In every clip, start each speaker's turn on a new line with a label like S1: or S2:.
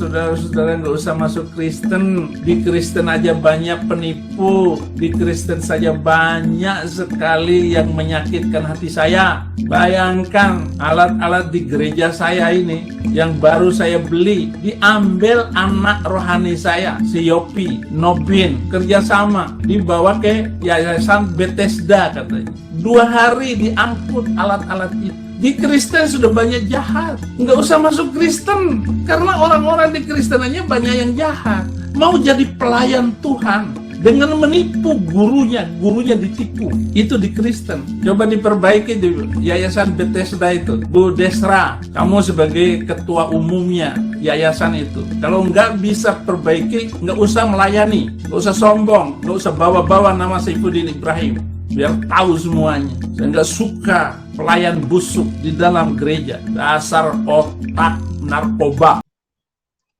S1: saudara-saudara nggak usah masuk Kristen. Di Kristen aja banyak penipu. Di Kristen saja banyak sekali yang menyakitkan hati saya. Bayangkan alat-alat di gereja saya ini yang baru saya beli diambil anak rohani saya, si Yopi, Nobin, kerjasama dibawa ke Yayasan Bethesda katanya. 2 hari diangkut alat-alat itu. Di Kristen sudah banyak jahat. Nggak usah masuk Kristen. Karena orang-orang di Kristen aja banyak yang jahat. Mau jadi pelayan Tuhan dengan menipu gurunya ditipu. Itu di Kristen. Coba diperbaiki di Yayasan Bethesda itu. Bu Desra, kamu sebagai ketua umumnya yayasan itu. Kalau nggak bisa perbaiki, nggak usah melayani. Nggak usah sombong. Nggak usah bawa-bawa nama Saifuddin Ibrahim. Biar tahu semuanya. Saya nggak suka pelayan busuk di dalam gereja. Dasar otak narkoba.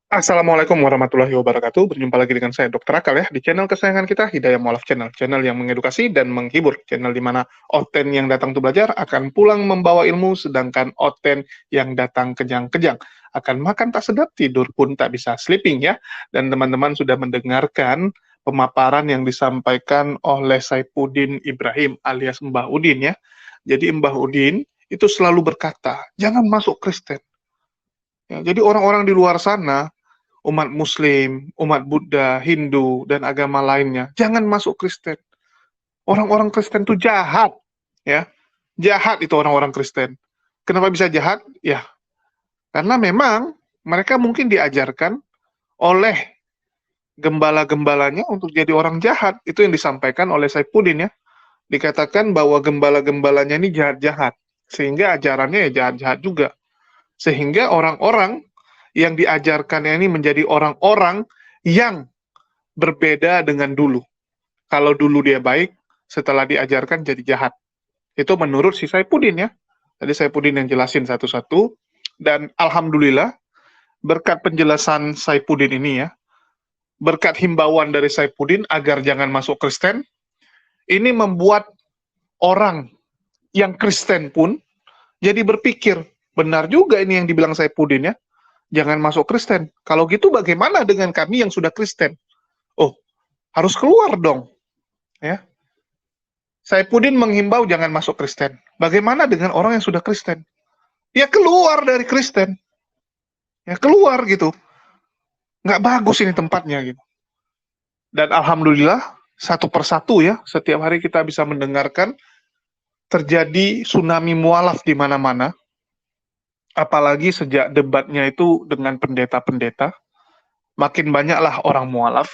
S2: Assalamualaikum warahmatullahi wabarakatuh. Berjumpa lagi dengan saya Dr. Akal ya di channel kesayangan kita, Hidayah Mualaf Channel. Channel yang mengedukasi dan menghibur. Channel di mana Oten yang datang untuk belajar akan pulang membawa ilmu, sedangkan Oten yang datang kejang-kejang akan makan tak sedap, tidur pun tak bisa sleeping ya. Dan teman-teman sudah mendengarkan pemaparan yang disampaikan oleh Saifuddin Ibrahim alias Mbah Udin ya. Jadi Mbah Udin itu selalu berkata, jangan masuk Kristen. Ya, jadi orang-orang di luar sana, umat Muslim, umat Buddha, Hindu, dan agama lainnya, jangan masuk Kristen. Orang-orang Kristen itu jahat, ya, jahat itu orang-orang Kristen. Kenapa bisa jahat? Ya, karena memang mereka mungkin diajarkan oleh gembala-gembalanya untuk jadi orang jahat. Itu yang disampaikan oleh Saifuddin ya. Dikatakan bahwa gembala-gembalanya ini jahat-jahat, sehingga ajarannya ya jahat-jahat juga. Sehingga orang-orang yang diajarkannya ini menjadi orang-orang yang berbeda dengan dulu. Kalau dulu dia baik, setelah diajarkan jadi jahat. Itu menurut si Saifuddin ya. Tadi Saifuddin yang jelasin satu-satu. Dan alhamdulillah, berkat penjelasan Saifuddin ini ya, berkat himbauan dari Saifuddin agar jangan masuk Kristen, ini membuat orang yang Kristen pun jadi berpikir, benar juga ini yang dibilang Saifuddin ya, jangan masuk Kristen. Kalau gitu bagaimana dengan kami yang sudah Kristen? Oh, harus keluar dong. Ya. Saifuddin menghimbau jangan masuk Kristen. Bagaimana dengan orang yang sudah Kristen? Ya keluar dari Kristen. Ya keluar gitu. Nggak bagus ini tempatnya gitu. Dan alhamdulillah, satu persatu ya, setiap hari kita bisa mendengarkan terjadi tsunami mualaf di mana-mana. Apalagi sejak debatnya itu dengan pendeta-pendeta, makin banyaklah orang mualaf.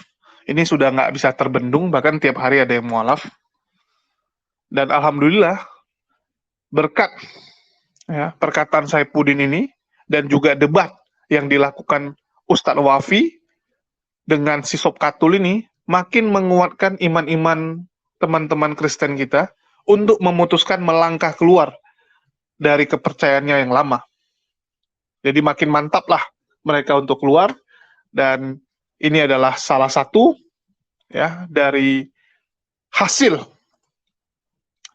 S2: Ini sudah nggak bisa terbendung, bahkan tiap hari ada yang mualaf. Dan alhamdulillah, berkat ya, perkataan Saifuddin ini, dan juga debat yang dilakukan Ustadz Wafi dengan si Sob Katul ini, makin menguatkan iman-iman teman-teman Kristen kita untuk memutuskan melangkah keluar dari kepercayaannya yang lama. Jadi makin mantap lah mereka untuk keluar, dan ini adalah salah satu ya dari hasil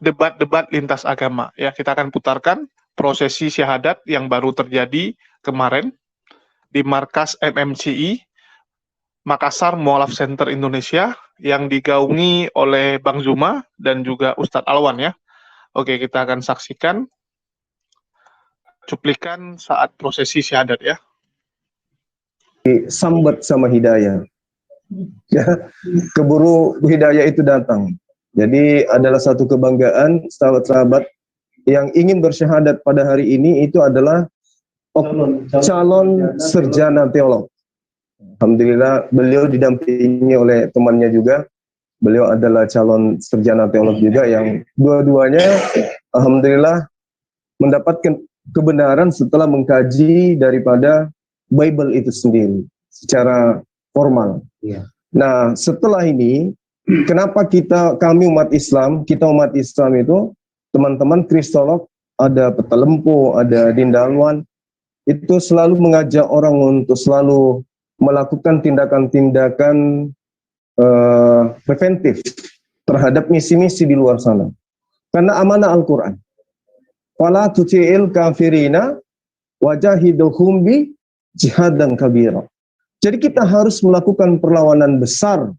S2: debat-debat lintas agama. Ya, kita akan putarkan prosesi syahadat yang baru terjadi kemarin di markas MMCI Makassar Mualaf Center Indonesia yang digaungi oleh Bang Zuma dan juga Ustadz Alwan ya. Oke, kita akan saksikan cuplikan saat prosesi syahadat ya.
S3: Sambat sama Hidayah. Ya, keburu Hidayah itu datang. Jadi adalah satu kebanggaan sahabat-sahabat yang ingin bersyahadat pada hari ini itu adalah calon sarjana teolog. Alhamdulillah beliau didampingi oleh temannya juga. Beliau adalah calon sarjana teolog juga yang dua-duanya alhamdulillah mendapatkan kebenaran setelah mengkaji daripada Bible itu sendiri secara formal. Ya. Nah, setelah ini kenapa kami umat Islam itu teman-teman kristolog, ada Petalempo, ada Dinda Alwan, itu selalu mengajak orang untuk selalu melakukan tindakan-tindakan preventif terhadap misi-misi di luar sana. Karena amanah Al-Quran. Fala tuti'il kafirina wajahiduhum bi jihadan kabira. Jadi kita harus melakukan perlawanan besar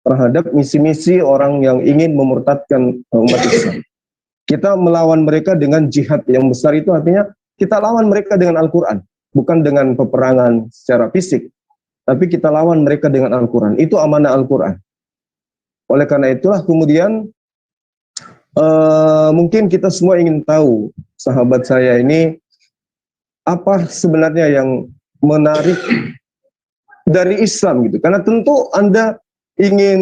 S3: terhadap misi-misi orang yang ingin memurtadkan umat Islam. Kita melawan mereka dengan jihad yang besar, itu artinya kita lawan mereka dengan Al-Quran, bukan dengan peperangan secara fisik, tapi kita lawan mereka dengan Al-Quran. Itu amanah Al-Quran. Oleh karena itulah kemudian mungkin kita semua ingin tahu, sahabat saya ini, apa sebenarnya yang menarik dari Islam gitu. Karena tentu Anda ingin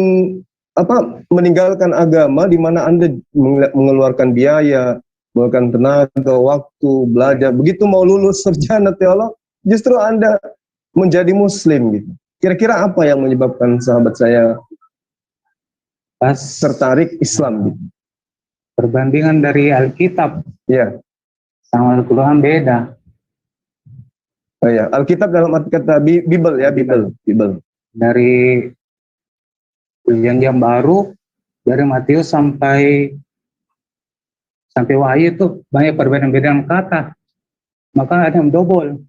S3: meninggalkan agama di mana Anda mengeluarkan biaya, mengeluarkan tenaga, waktu, belajar. Begitu mau lulus sarjana teolog, justru Anda menjadi Muslim gitu. Kira-kira apa yang menyebabkan sahabat saya tertarik Islam gitu?
S4: Perbandingan dari Alkitab
S3: Ya.
S4: sama Al-Quran beda.
S3: Oh ya, Alkitab dalam arti kata Bible ya, Bible.
S4: Dari Perjanjian Baru, dari Matius sampai Wahyu itu banyak perbedaan-perbedaan kata. Maka ada yang double.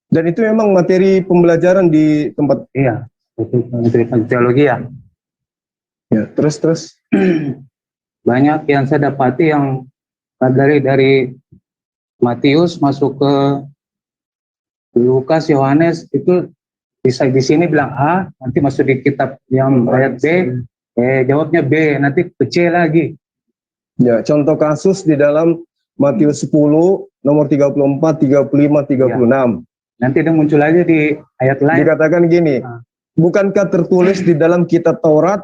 S3: Dan itu memang materi pembelajaran di tempat.
S4: Iya, itu materi teologi ya.
S3: Ya, terus.
S4: Banyak yang saya dapati yang dari Matius masuk ke Lukas, Yohanes, itu bisa di sini bilang A, nanti masuk di kitab yang ayat B, jawabnya B, nanti ke C lagi.
S3: Ya, contoh kasus di dalam Matius 10 nomor 34, 35, 36. Ya.
S4: Nanti dia muncul lagi di ayat lain.
S3: Dikatakan gini, bukankah tertulis di dalam kitab Taurat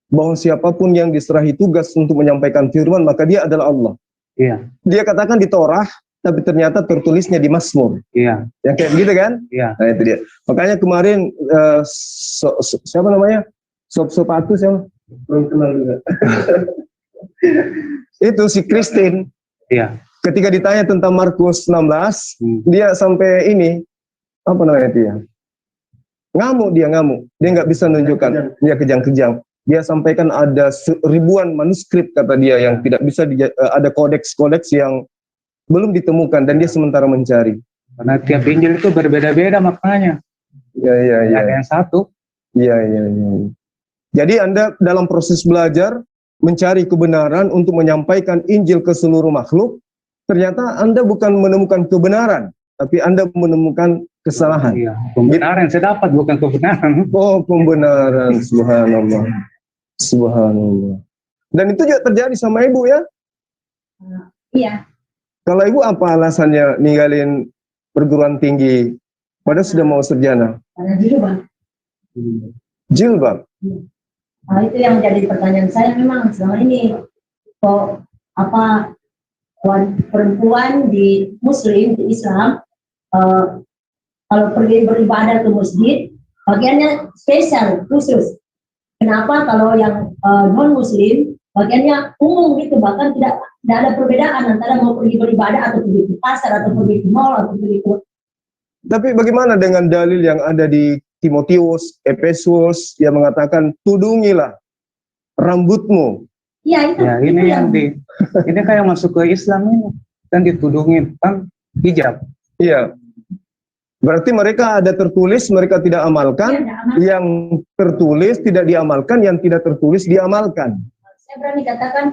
S3: bahwa siapapun yang diserahi tugas untuk menyampaikan firman, maka dia adalah Allah.
S4: Iya.
S3: Dia katakan di Taurat, tapi ternyata tertulisnya di Mazmur.
S4: Iya.
S3: Yang kayak gitu kan?
S4: Iya.
S3: Nah itu dia. Makanya kemarin siapa namanya? Sopatu siapa? Belum kenal juga. Itu si Christine.
S4: Iya.
S3: Ketika ditanya tentang Markus 16, dia sampai ini apa namanya dia? Ngamuk. Dia nggak bisa menunjukkan. Dia kejang-kejang. Dia sampaikan ada ribuan manuskrip kata dia yang tidak bisa ada kodeks-kodeks yang belum ditemukan dan dia sementara mencari.
S4: Karena tiap Injil itu berbeda-beda maknanya.
S3: Iya.
S4: Ada yang satu.
S3: Iya. Jadi Anda dalam proses belajar mencari kebenaran untuk menyampaikan Injil ke seluruh makhluk, ternyata Anda bukan menemukan kebenaran, tapi Anda menemukan kesalahan.
S4: Iya, pembenaran saya dapat bukan kebenaran.
S3: Oh, pembenaran, subhanallah. Dan itu juga terjadi sama Ibu ya?
S5: Iya.
S3: Kalau Ibu apa alasannya ninggalin perguruan tinggi, padahal sudah mau sarjana?
S5: Karena jilbab.
S3: Jilbab?
S5: Nah, itu yang menjadi pertanyaan saya memang selama ini. Kok perempuan di Muslim, di Islam, kalau pergi beribadah ke masjid, bagiannya spesial, khusus. Kenapa kalau yang non-Muslim, bagiannya umum gitu, bahkan tidak ada perbedaan antara mau pergi beribadah atau pergi ke pasar atau pergi ke mall atau pergi ke.
S3: Tapi bagaimana dengan dalil yang ada di Timotius, Efesus yang mengatakan tudungilah rambutmu?
S5: Iya itu.
S4: Ya ini itu yang ini kayak masuk ke Islam ini kan ditudungin kan hijab.
S3: Iya. Berarti mereka ada tertulis, mereka tidak amalkan, yang tertulis tidak diamalkan, yang tidak tertulis diamalkan.
S5: Saya berani katakan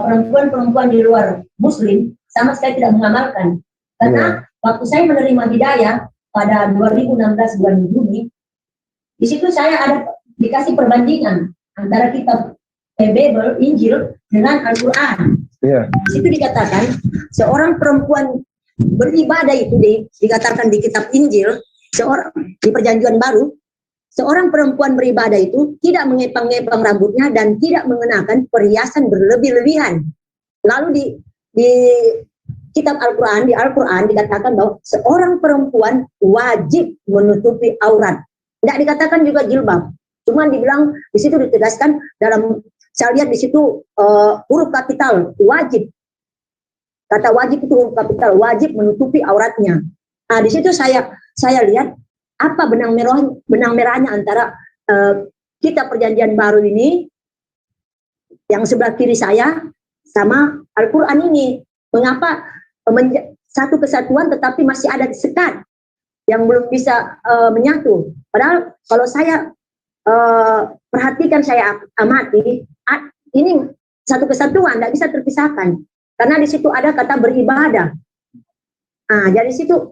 S5: perempuan-perempuan di luar Muslim sama sekali tidak mengamalkan. Karena waktu saya menerima hidayah pada 2016 bulan Juni, di situ saya ada dikasih perbandingan antara kitab Bible, Injil dengan Al-Quran. Di situ dikatakan seorang perempuan beribadah itu dikatakan di kitab Injil, di Perjanjian Baru, seorang perempuan beribadah itu tidak mengepang-ngepang rambutnya dan tidak mengenakan perhiasan berlebih-lebihan. Lalu di kitab Al-Quran, di Al-Quran dikatakan bahwa seorang perempuan wajib menutupi aurat. Tidak dikatakan juga jilbab. Cuma dibilang di situ ditegaskan dalam, saya lihat di situ huruf kapital wajib. Kata wajib itu huruf kapital, wajib menutupi auratnya. Nah, di situ saya lihat apa benang merahnya antara kitab Perjanjian Baru ini yang sebelah kiri saya sama Al-Quran ini. Mengapa satu kesatuan tetapi masih ada sekat? yang belum bisa menyatu. Padahal kalau saya perhatikan, saya amati, ini satu kesatuan, tidak bisa terpisahkan. Karena di situ ada kata beribadah. Nah, dari situ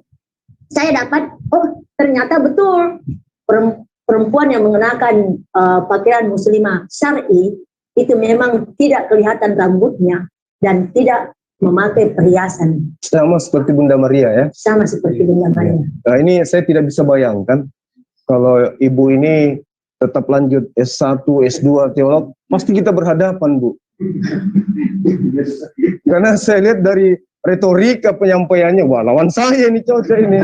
S5: saya dapat, oh ternyata betul perempuan yang mengenakan pakaian muslimah syar'i itu memang tidak kelihatan rambutnya dan tidak memakai perhiasan.
S3: Sama seperti Bunda Maria ya.
S5: Sama seperti Bunda Maria.
S3: Nah, ini saya tidak bisa bayangkan kalau ibu ini tetap lanjut S1, S2 teolog, pasti kita berhadapan, Bu. Karena saya lihat dari retorika penyampaiannya, wah lawan saya ini cocok ini.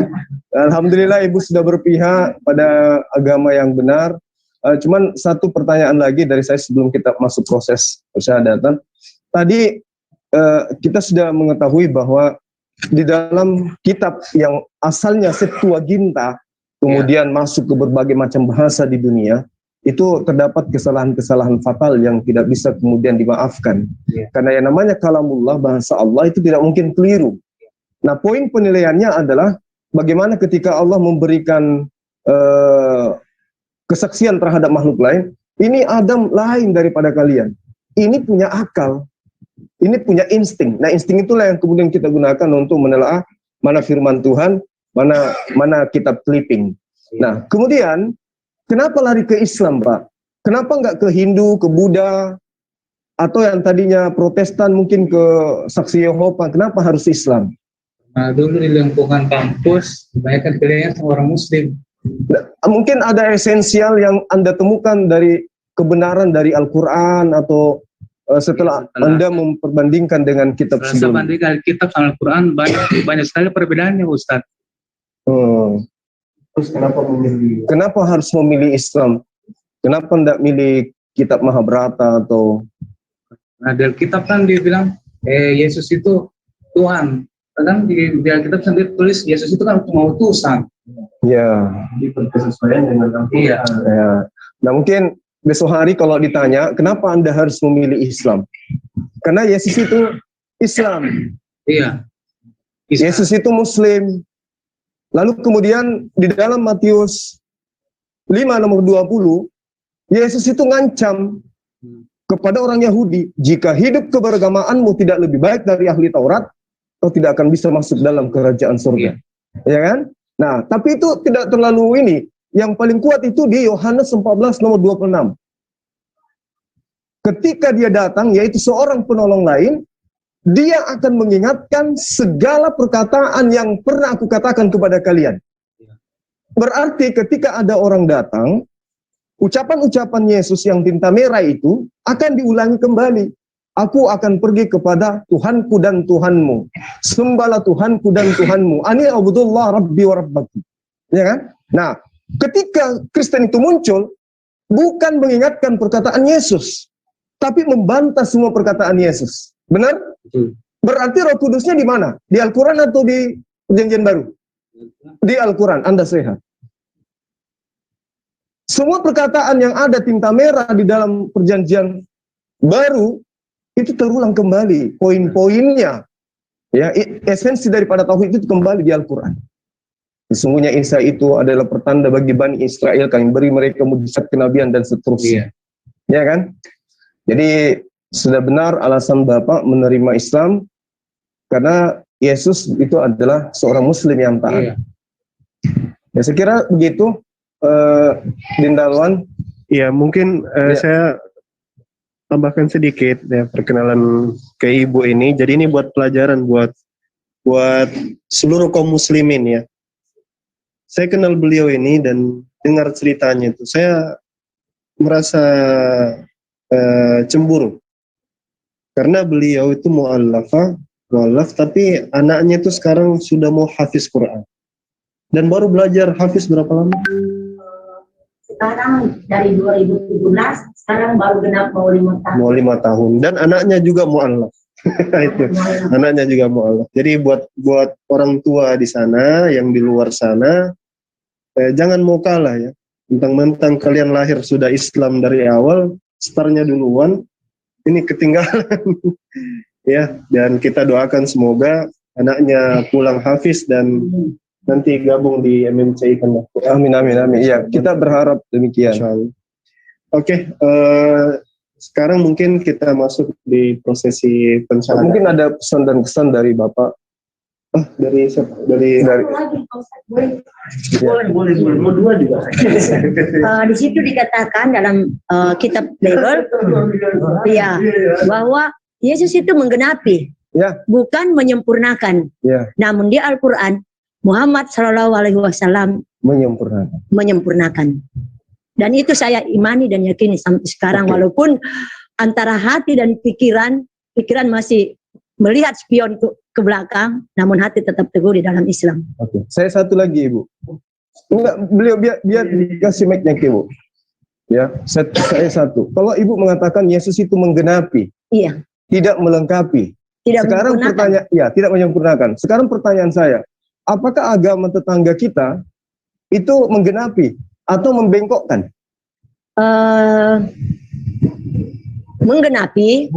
S3: Alhamdulillah ibu sudah berpihak pada agama yang benar. Cuman satu pertanyaan lagi dari saya sebelum kita masuk proses persyahadatan. Tadi kita sudah mengetahui bahwa di dalam kitab yang asalnya Septuaginta, kemudian masuk ke berbagai macam bahasa di dunia, itu terdapat kesalahan-kesalahan fatal yang tidak bisa kemudian dimaafkan. Karena yang namanya kalamullah, bahasa Allah itu tidak mungkin keliru. Nah, poin penilaiannya adalah bagaimana ketika Allah memberikan kesaksian terhadap makhluk lain, ini Adam lain daripada kalian. Ini punya akal, ini punya insting. Nah, insting itulah yang kemudian kita gunakan untuk menelaah mana firman Tuhan, mana kitab clipping. Nah, kemudian kenapa lari ke Islam, Pak? Kenapa nggak ke Hindu, ke Buddha, atau yang tadinya Protestan mungkin ke Saksi Yehova? Kenapa harus Islam?
S4: Nah, dulu di lingkungan kampus, kebanyakan pilihannya sama orang Muslim.
S3: Nah, mungkin ada esensial yang Anda temukan dari kebenaran dari Al-Quran atau setelah Anda memperbandingkan dengan kitab sebelumnya.
S4: Bandingkan kitab sama Al-Quran banyak sekali perbedaannya, Ustaz.
S3: Terus kenapa harus memilih Islam? Kenapa tidak milih kitab Mahabharata atau?
S4: Nah, dari kitab kan dia bilang Yesus itu Tuhan. Kadang di Alkitab sendiri tulis Yesus itu kan cuma utusan.
S3: Ya. Berkesesuaian dengan Al-Quran. Ya. Nah, mungkin besok hari kalau ditanya, kenapa Anda harus memilih Islam? Karena Yesus itu Islam.
S4: Iya.
S3: Yesus itu Muslim. Lalu kemudian di dalam Matius 5 nomor 20, Yesus itu ngancam kepada orang Yahudi, jika hidup keberagamaanmu tidak lebih baik dari ahli Taurat, kau tidak akan bisa masuk dalam kerajaan surga. Ya kan? Nah, tapi itu tidak terlalu ini. Yang paling kuat itu di Yohanes 14 nomor 26. Ketika dia datang, yaitu seorang penolong lain, dia akan mengingatkan segala perkataan yang pernah aku katakan kepada kalian. Berarti ketika ada orang datang, ucapan-ucapan Yesus yang tinta merah itu akan diulangi kembali. Aku akan pergi kepada Tuhanku dan Tuhanmu. Sembahlah Tuhanku dan Tuhanmu. Ani abudullah rabbi wa rabbakum. Ya kan? Nah, ketika Kristen itu muncul, bukan mengingatkan perkataan Yesus, tapi membantah semua perkataan Yesus. Benar? Berarti Roh Kudusnya di mana? Di Al-Quran atau di Perjanjian Baru? Di Al-Quran, Anda sehat. Semua perkataan yang ada tinta merah di dalam Perjanjian Baru, itu terulang kembali, poin-poinnya. Ya, esensi daripada tauhid itu kembali di Al-Quran. Sesungguhnya Isa itu adalah pertanda bagi Bani Israel, kami beri mereka mujizat kenabian dan seterusnya. Ya kan? Jadi sudah benar alasan Bapak menerima Islam karena Yesus itu adalah seorang Muslim yang taat. Ya, saya kira begitu, Dindalwan.
S6: Ya, mungkin saya tambahkan sedikit ya perkenalan ke Ibu ini. Jadi ini buat pelajaran buat seluruh kaum muslimin ya. Saya kenal beliau ini dan dengar ceritanya itu. Saya merasa cemburu. Karena beliau itu mu'allaf tapi anaknya itu sekarang sudah mau hafiz Quran. Dan baru belajar hafiz berapa lama?
S5: Sekarang dari 2017, sekarang baru genap mau 5 tahun.
S6: Mau 5 tahun. Dan anaknya juga mu'allaf. Itu. Anaknya juga mu'allaf. Jadi buat orang tua di sana, yang di luar sana, jangan mau kalah ya. Mentang-mentang kalian lahir sudah Islam dari awal, startnya duluan, ini ketinggalan. Ya, dan kita doakan semoga anaknya pulang hafiz dan nanti gabung di MMCI kan.
S3: Amin, amin, amin. Iya, kita berharap demikian.
S6: Insyaallah. Oke, sekarang mungkin kita masuk di prosesi pensyahadatan.
S3: Mungkin ada pesan dan kesan dari Bapak.
S6: Dari siapa? Dari
S5: Lagi, Pak Ustadz, boleh.
S6: boleh. Mau dua juga.
S5: Di situ dikatakan dalam kitab Bible, ya, bahwa Yesus itu menggenapi,
S3: Ya,
S5: bukan menyempurnakan.
S3: ya,
S5: Namun di Al-Quran, Muhammad Shallallahu Alaihi Wasallam
S3: menyempurnakan.
S5: menyempurnakan. Dan itu saya imani dan yakini sampai sekarang,
S3: Oke.
S5: walaupun antara hati dan pikiran masih melihat spion ke belakang, namun hati tetap teguh di dalam Islam.
S3: Oke. Saya satu lagi, Ibu. Enggak, beliau biar dikasih mic-nya ke Ibu. Ya, saya satu. Kalau Ibu mengatakan Yesus itu menggenapi,
S5: Iya,
S3: tidak melengkapi.
S5: tidak
S3: Sekarang
S5: menyempurnakan.
S3: pertanyaan, ya, tidak menyempurnakan. Sekarang pertanyaan saya, apakah agama tetangga kita itu menggenapi atau membengkokkan?
S5: Menggenapi,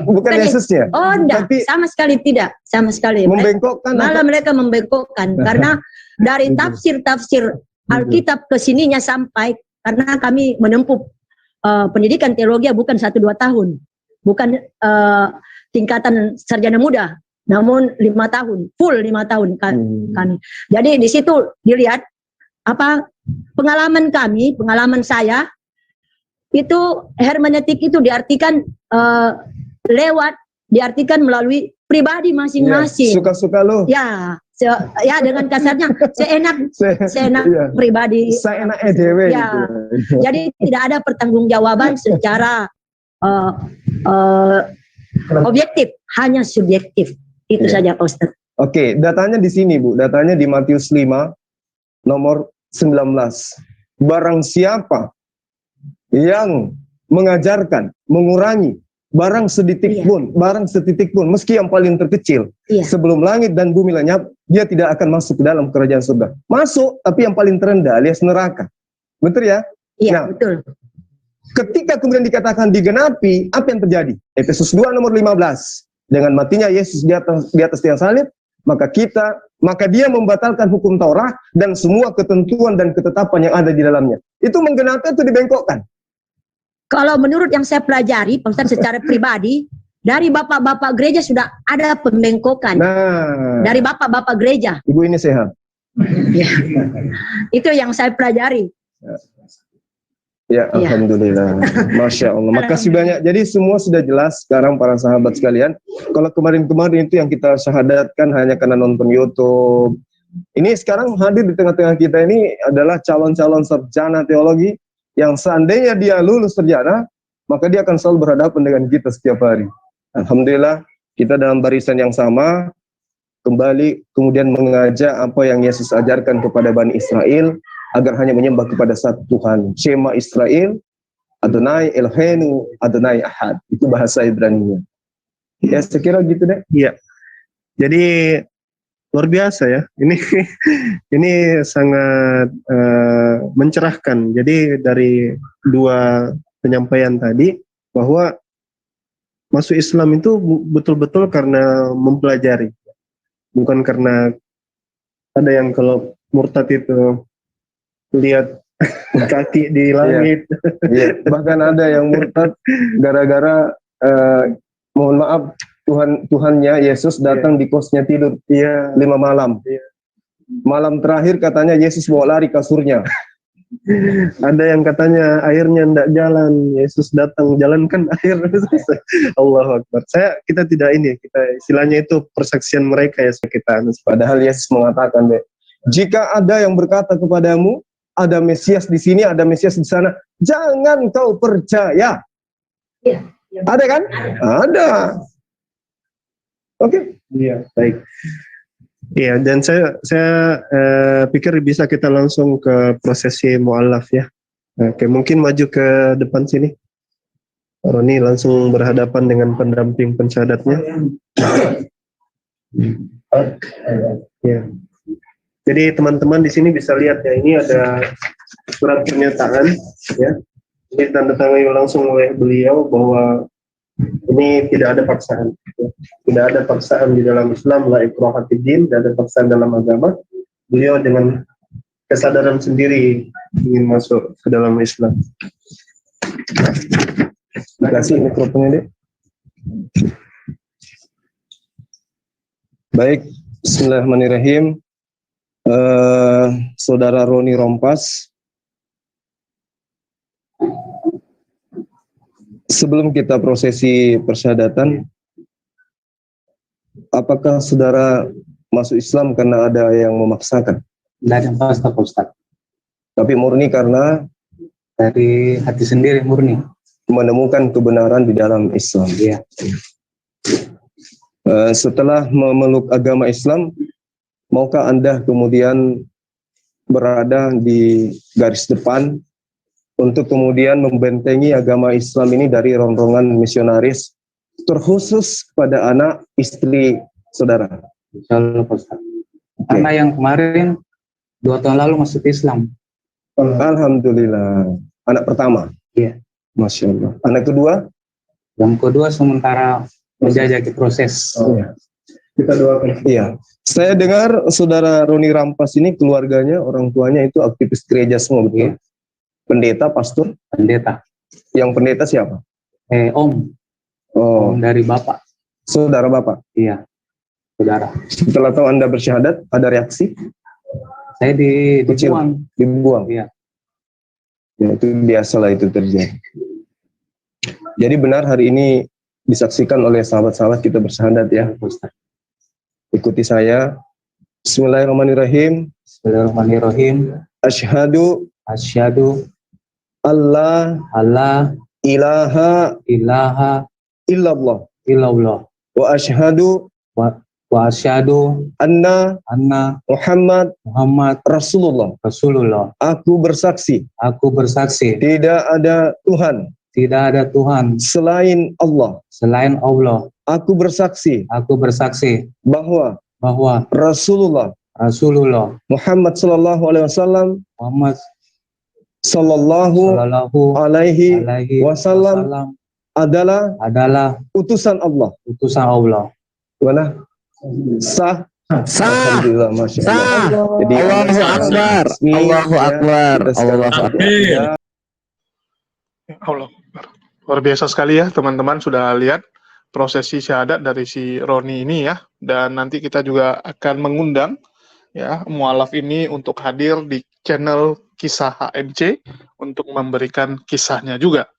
S3: Bukan Yesusnya,
S5: oh enggak,
S3: tapi
S5: sama sekali tidak, sama sekali.
S3: membengkokkan.
S5: Malah mereka membengkokkan karena dari tafsir Alkitab ke sininya sampai, karena kami menempuh pendidikan teologi bukan 1-2 tahun, bukan tingkatan sarjana muda, namun 5 tahun, full 5 tahun kami. Jadi di situ dilihat apa pengalaman kami, pengalaman saya itu hermeneutik itu diartikan diartikan melalui pribadi masing-masing.
S3: Suka-suka lo.
S5: Ya, ya dengan kasarnya seenak
S3: Iya.
S5: pribadi.
S3: Saya enak EDW
S5: Ya.
S3: gitu.
S5: Jadi tidak ada pertanggungjawaban secara objektif, hanya subjektif. Itu
S3: Iya.
S5: saja, Pak Ustadz.
S3: Oke, datanya di sini, Bu. Datanya di Matius 5 nomor 19. Barang siapa yang mengajarkan, mengurangi barang setitik pun, meski yang paling terkecil,
S5: Iya.
S3: sebelum langit dan bumi lenyap, dia tidak akan masuk ke dalam kerajaan surga. Masuk, tapi yang paling terendah alias neraka. Betul ya?
S5: Iya,
S3: Nah,
S5: betul.
S3: ketika kemudian dikatakan digenapi, apa yang terjadi? Efesus 2 nomor 15. Dengan matinya Yesus di atas tiang salib, maka dia membatalkan hukum Taurat dan semua ketentuan dan ketetapan yang ada di dalamnya. Itu menggenapi atau dibengkokkan?
S5: Kalau menurut yang saya pelajari, Pak Ustadz, secara pribadi, dari bapak-bapak gereja sudah ada pembengkokan.
S3: Nah,
S5: Dari bapak-bapak gereja.
S3: Ibu ini sehat.
S5: Ya. Itu yang saya pelajari.
S3: Ya,
S5: Iya.
S3: Alhamdulillah. Masya Allah. Makasih banyak. Jadi semua sudah jelas sekarang para sahabat sekalian. Kalau kemarin-kemarin itu yang kita syahadatkan hanya karena nonton YouTube. Ini sekarang hadir di tengah-tengah kita ini adalah calon-calon sarjana teologi yang seandainya dia lulus sarjana, maka dia akan selalu berhadapan dengan kita setiap hari. Alhamdulillah, kita dalam barisan yang sama, kembali kemudian mengajak apa yang Yesus ajarkan kepada Bani Israel, agar hanya menyembah kepada satu Tuhan. Shema Israel, Adonai Eloheinu, Adonai Ahad. Itu bahasa Ibrani-nya. Ya, saya kira gitu deh.
S6: Iya. Jadi luar biasa ya. Ini sangat mencerahkan. Jadi dari dua penyampaian tadi bahwa masuk Islam itu betul-betul karena mempelajari. Bukan karena ada yang kalau murtad itu lihat kaki di langit.
S3: Iya. Bahkan ada yang murtad gara-gara mohon maaf Tuhannya Yesus datang di kosnya tidur 5 malam. Malam terakhir katanya Yesus bawa lari kasurnya.
S6: Ada yang katanya airnya tidak jalan, Yesus datang jalankan air. Allahu Akbar. Kita tidak kita istilahnya itu persaksian mereka ya kita.
S3: Padahal Yesus mengatakan, jika ada yang berkata kepadamu, ada Mesias di sini, ada Mesias di sana, jangan kau percaya.
S5: Iya.
S3: Ada kan? Ada. Oke.
S6: Iya, baik. Iya, dan saya pikir bisa kita langsung ke prosesi mu'allaf ya. Oke, mungkin maju ke depan sini. Roni langsung berhadapan dengan pendamping pensyahadatnya. Ya. Jadi teman-teman di sini bisa lihat ya, ini ada surat pernyataan ya. Ini tanda tangan langsung oleh beliau bahwa ini tidak ada paksaan. Ya. Tidak ada paksaan di dalam Islam, la ikraha fid din, tidak ada paksaan dalam agama. beliau dengan kesadaran sendiri ingin masuk ke dalam Islam.
S3: Terima kasih mikrofonnya, Dek. Baik, bismillahirrahmanirrahim. Saudara Roni Rompas, sebelum kita prosesi persyahadatan, apakah saudara masuk Islam karena ada yang memaksakan?
S4: Tidak ada yang pasti, Pak Ustadz.
S3: Tapi murni karena
S4: Dari hati sendiri murni.
S3: menemukan kebenaran di dalam Islam.
S4: Iya.
S3: Setelah memeluk agama Islam, maukah Anda kemudian berada di garis depan untuk kemudian membentengi agama Islam ini dari rongrongan misionaris, terkhusus kepada anak istri saudara?
S4: Insya Allah, Pak Ustadz. Karena yang kemarin 2 tahun lalu masuk Islam.
S3: Alhamdulillah. Anak pertama?
S4: Iya.
S3: Masya Allah. Anak kedua?
S4: Yang kedua sementara menjajaki proses.
S3: Iya. Kita doakan. Iya. Saya dengar saudara Roni Rampas ini keluarganya, orang tuanya itu aktivis gereja semua, betul?
S4: Iya.
S3: Pendeta, pastor?
S4: Pendeta.
S3: Yang pendeta siapa?
S4: Om.
S3: Oh,
S4: Om dari Bapak.
S3: saudara Bapak.
S4: Iya. Saudara.
S3: Setelah tahu Anda bersyahadat, ada reaksi?
S4: Saya
S3: Kecil.
S4: dibuang.
S3: Dibuang?
S4: Iya.
S3: Ya, itu biasalah itu terjadi. Jadi benar hari ini disaksikan oleh sahabat-sahabat kita bersyahadat ya.
S4: Pak Ustadz.
S3: Ikuti saya. Bismillahirrahmanirrahim.
S4: Bismillahirrahmanirrahim.
S3: Asyhadu
S4: Asyhadu
S3: alla
S4: alla
S3: ilaha
S4: ilaha
S3: illallah
S4: illallah
S3: wa asyhadu
S4: wa asyhadu
S3: anna
S4: anna
S3: Muhammad
S4: Muhammad
S3: Rasulullah.
S4: Rasulullah.
S3: Aku bersaksi
S4: Aku bersaksi
S3: tidak ada Tuhan
S4: tidak ada Tuhan
S3: selain Allah.
S4: selain Allah.
S3: Aku bersaksi
S4: Aku bersaksi
S3: bahwa
S4: bahwa
S3: Rasulullah
S4: Rasulullah
S3: Muhammad sallallahu alaihi wasallam
S4: Muhammad
S3: sallallahu
S4: Shallallahu
S3: alaihi
S4: alaihi
S3: wasallam
S4: wasallam
S3: adalah
S4: adalah
S3: utusan Allah.
S4: utusan Allah.
S3: Gimana? Sah.
S7: Sah.
S3: Alhamdulillah, masya Allah.
S7: Sah.
S3: Jadi,
S7: Allahu Akbar.
S3: resmi,
S7: Allahu
S3: ya,
S7: Akbar.
S3: kita sekarang
S7: Allahu
S3: sudah
S7: Akbar.
S3: ada.
S2: Allah Akbar. Luar biasa sekali ya teman-teman, sudah lihat prosesi syahadat dari si Roni ini ya, dan nanti kita juga akan mengundang ya mualaf ini untuk hadir di channel Kisah HMC untuk memberikan kisahnya juga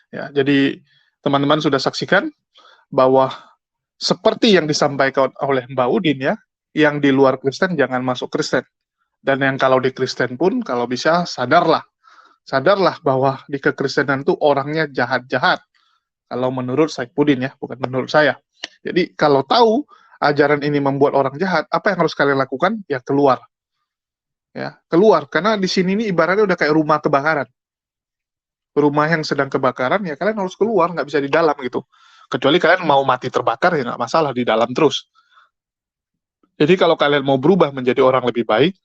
S2: ya. Jadi teman-teman sudah saksikan bahwa seperti yang disampaikan oleh Mbak Udin ya, yang di luar Kristen jangan masuk Kristen, dan yang kalau di Kristen pun kalau bisa sadarlah bahwa di kekristenan itu orangnya jahat-jahat. Kalau menurut Saifuddin ya, bukan menurut saya. Jadi kalau tahu ajaran ini membuat orang jahat, apa yang harus kalian lakukan? Ya keluar. Ya, keluar. Karena di sini ini ibaratnya udah kayak rumah kebakaran. Rumah yang sedang kebakaran, ya kalian harus keluar, nggak bisa di dalam gitu. Kecuali kalian mau mati terbakar, ya nggak masalah, di dalam terus. Jadi kalau kalian mau berubah menjadi orang lebih baik,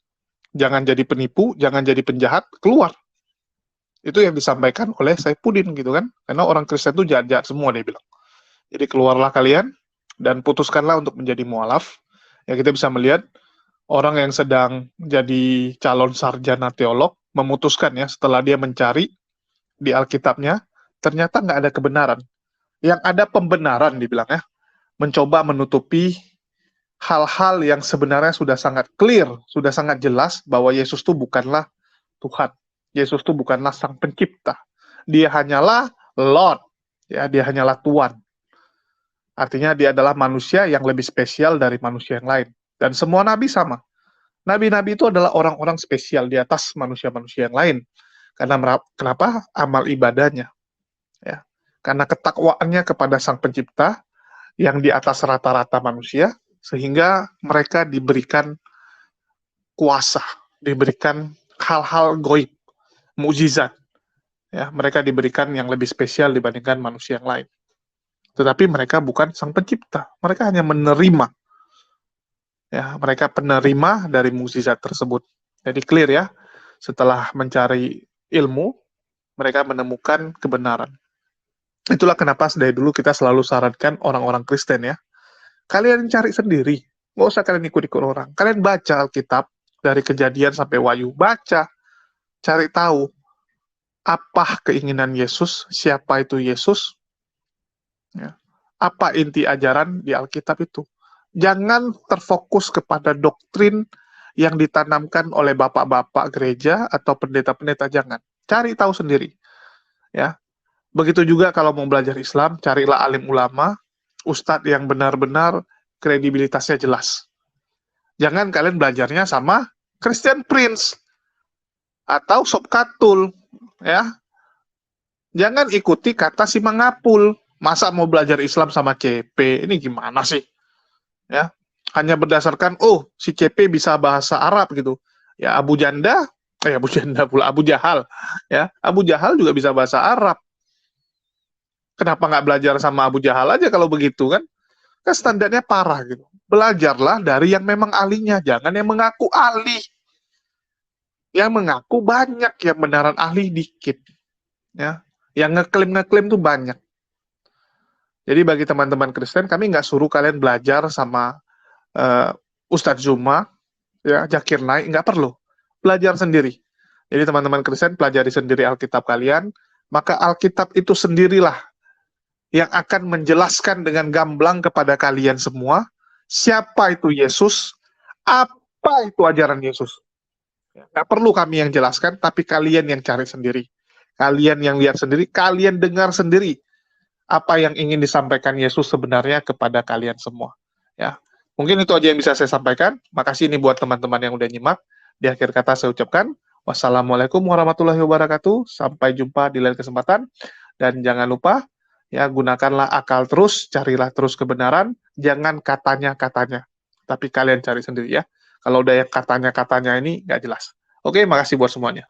S2: jangan jadi penipu, jangan jadi penjahat, keluar. Itu yang disampaikan oleh Saifuddin gitu kan. Karena orang Kristen itu jahat-jahat semua, dia bilang. Jadi keluarlah kalian dan putuskanlah untuk menjadi mualaf. Ya kita bisa melihat orang yang sedang jadi calon sarjana teolog memutuskan ya, setelah dia mencari di Alkitabnya, ternyata nggak ada kebenaran. Yang ada pembenaran, dibilang ya, mencoba menutupi hal-hal yang sebenarnya sudah sangat clear, sudah sangat jelas bahwa Yesus itu bukanlah Tuhan. Yesus itu bukanlah sang pencipta. Dia hanyalah Lord. Ya, dia hanyalah Tuhan. Artinya dia adalah manusia yang lebih spesial dari manusia yang lain. Dan semua nabi sama. Nabi-nabi itu adalah orang-orang spesial di atas manusia-manusia yang lain. Karena kenapa? Amal ibadahnya. Ya. Karena ketakwaannya kepada sang pencipta yang di atas rata-rata manusia, sehingga mereka diberikan kuasa, diberikan hal-hal goib, mukjizat. Ya, mereka diberikan yang lebih spesial dibandingkan manusia yang lain. Tetapi mereka bukan sang pencipta, mereka hanya menerima. Ya, mereka penerima dari mukjizat tersebut. Jadi clear ya, setelah mencari ilmu, mereka menemukan kebenaran. Itulah kenapa dari dulu kita selalu sarankan orang-orang Kristen ya, kalian cari sendiri, nggak usah kalian ikut-ikut orang. Kalian baca Alkitab, dari Kejadian sampai Wahyu. Baca, cari tahu apa keinginan Yesus, siapa itu Yesus, ya. Apa inti ajaran di Alkitab itu. Jangan terfokus kepada doktrin yang ditanamkan oleh bapak-bapak gereja atau pendeta-pendeta, jangan. Cari tahu sendiri. Ya. Begitu juga kalau mau belajar Islam, carilah alim ulama, ustadz yang benar-benar kredibilitasnya jelas. Jangan kalian belajarnya sama Christian Prince atau Sob Katul, ya. Jangan ikuti kata si Mangapul. Masa mau belajar Islam sama CP? Ini gimana sih? Ya, hanya berdasarkan si CP bisa bahasa Arab gitu. Ya Abu Janda pula Abu Jahal. Ya, Abu Jahal juga bisa bahasa Arab. Kenapa nggak belajar sama Abu Jahal aja kalau begitu kan? Kan standarnya parah gitu. Belajarlah dari yang memang ahlinya, jangan yang mengaku ahli. Yang mengaku banyak, yang benaran ahli dikit. Ya, yang ngeklaim tuh banyak. Jadi bagi teman-teman Kristen, kami nggak suruh kalian belajar sama Ustadz Zuma, ya, Zakir Naik, nggak perlu. Belajar sendiri. Jadi teman-teman Kristen, pelajari sendiri Alkitab kalian, maka Alkitab itu sendirilah yang akan menjelaskan dengan gamblang kepada kalian semua, siapa itu Yesus, apa itu ajaran Yesus. Nggak perlu kami yang jelaskan, tapi kalian yang cari sendiri. Kalian yang lihat sendiri, kalian dengar sendiri apa yang ingin disampaikan Yesus sebenarnya kepada kalian semua. Ya, mungkin itu aja yang bisa saya sampaikan. Makasih ini buat teman-teman yang udah nyimak. Di akhir kata saya ucapkan wassalamualaikum warahmatullahi wabarakatuh. Sampai jumpa di lain kesempatan. Dan jangan lupa, ya, gunakanlah akal terus, carilah terus kebenaran. Jangan katanya-katanya, tapi kalian cari sendiri ya. Kalau udah yang katanya-katanya ini nggak jelas. Oke, makasih buat semuanya.